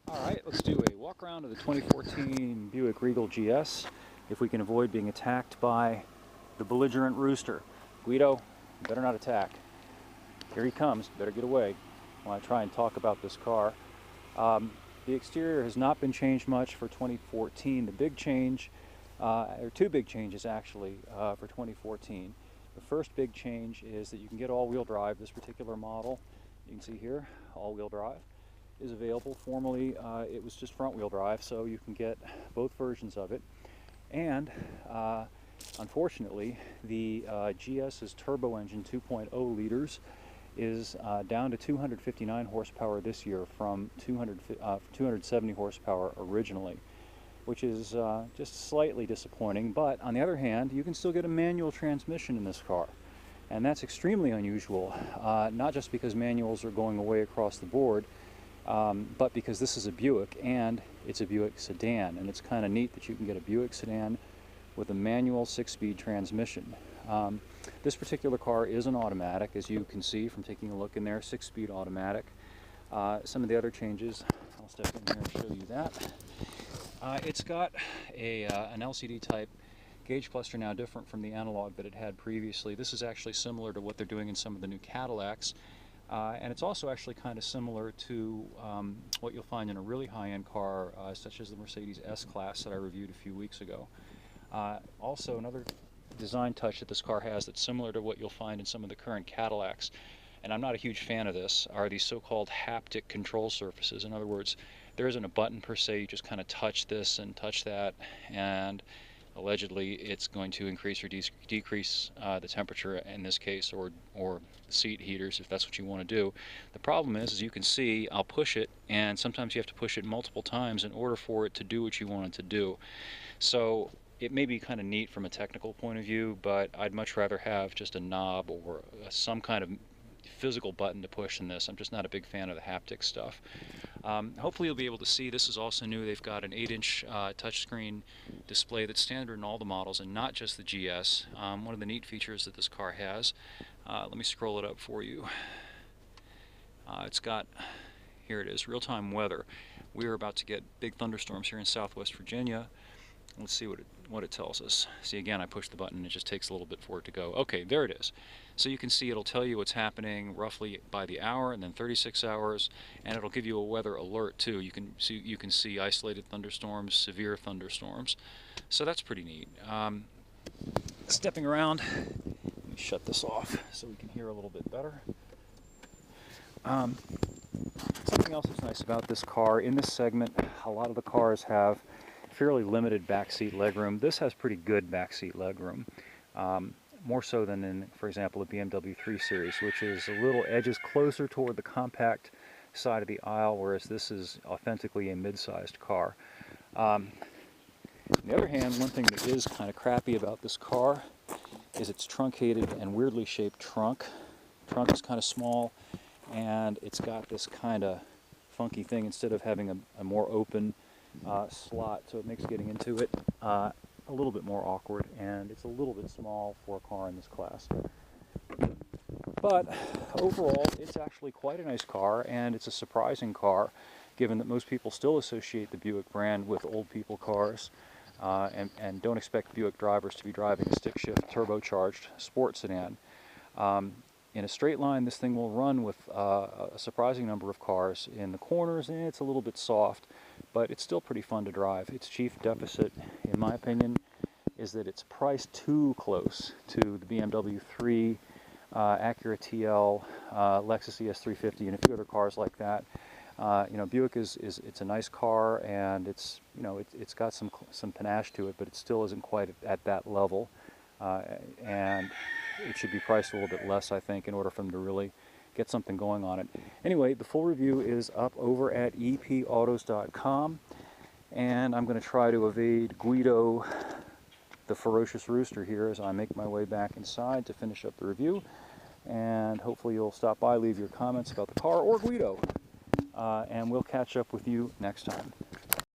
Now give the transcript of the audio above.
Alright, let's do a walk around of the 2014 Buick Regal GS if we can avoid being attacked by the belligerent rooster. Guido, you better not attack. Here he comes, better get away. I want to try and talk about this car. The exterior has not been changed much for 2014. The big change, or two big changes actually, for 2014. The first big change is that you can get all-wheel drive. This particular model, you can see here, all-wheel drive is available. Formerly it was just front-wheel drive, so you can get both versions of it. And unfortunately, the GS's turbo engine 2.0 liters is down to 259 horsepower this year from 270 horsepower originally, which is just slightly disappointing. But on the other hand, you can still get a manual transmission in this car, and that's extremely unusual, not just because manuals are going away across the board, but because this is a Buick and it's a Buick sedan, and it's kind of neat that you can get a Buick sedan with a manual 6-speed transmission. This particular car is an automatic, as you can see from taking a look in there, 6-speed automatic. Some of the other changes, I'll step in here and show you that. It's got an LCD type gauge cluster, now different from the analog that it had previously. This is actually similar to what they're doing in some of the new Cadillacs. And it's also actually kind of similar to what you'll find in a really high-end car, such as the Mercedes S-Class that I reviewed a few weeks ago. Also, another design touch that this car has that's similar to what you'll find in some of the current Cadillacs, and I'm not a huge fan of this, are these so-called haptic control surfaces. In other words, there isn't a button per se, you just kind of touch this and touch that, and allegedly it's going to increase or decrease the temperature in this case, or seat heaters if that's what you want to do. The problem is, as you can see, I'll push it, and sometimes you have to push it multiple times in order for it to do what you want it to do. So it may be kind of neat from a technical point of view, but I'd much rather have just a knob or some kind of physical button to push in this. I'm just not a big fan of the haptic stuff. Hopefully you'll be able to see this is also new. They've got an 8-inch touchscreen display that's standard in all the models and not just the GS. One of the neat features that this car has, let me scroll it up for you. It's got, here it is, real-time weather. We are about to get big thunderstorms here in Southwest Virginia. Let's see what it tells us. See, again, I push the button, it just takes a little bit for it to go. Okay, there it is. So you can see it'll tell you what's happening roughly by the hour, and then 36 hours, and it'll give you a weather alert too. You can see isolated thunderstorms, severe thunderstorms. So that's pretty neat. Stepping around, let me shut this off so we can hear a little bit better. Something else that's nice about this car, in this segment, a lot of the cars have fairly limited backseat legroom. This has pretty good backseat legroom, more so than in, for example, the BMW 3 Series, which is a little edges closer toward the compact side of the aisle, whereas this is authentically a mid-sized car. On the other hand, one thing that is kind of crappy about this car is its truncated and weirdly shaped trunk. The trunk is kind of small, and it's got this kind of funky thing instead of having a more open slot, so it makes getting into it a little bit more awkward, and it's a little bit small for a car in this class. But overall, it's actually quite a nice car, and it's a surprising car, given that most people still associate the Buick brand with old people cars, and don't expect Buick drivers to be driving a stick-shift turbocharged sports sedan. In a straight line, this thing will run with a surprising number of cars. In the corners, it's a little bit soft, but it's still pretty fun to drive. Its chief deficit, in my opinion, is that it's priced too close to the BMW 3, Acura TL, Lexus ES350, and a few other cars like that. You know, Buick it's a nice car, and it's got some panache to it, but it still isn't quite at that level. And it should be priced a little bit less, I think, in order for them to really get something going on it. Anyway, the full review is up over at epautos.com, and I'm going to try to evade Guido, the ferocious rooster, here as I make my way back inside to finish up the review. And hopefully you'll stop by, leave your comments about the car or Guido, and we'll catch up with you next time.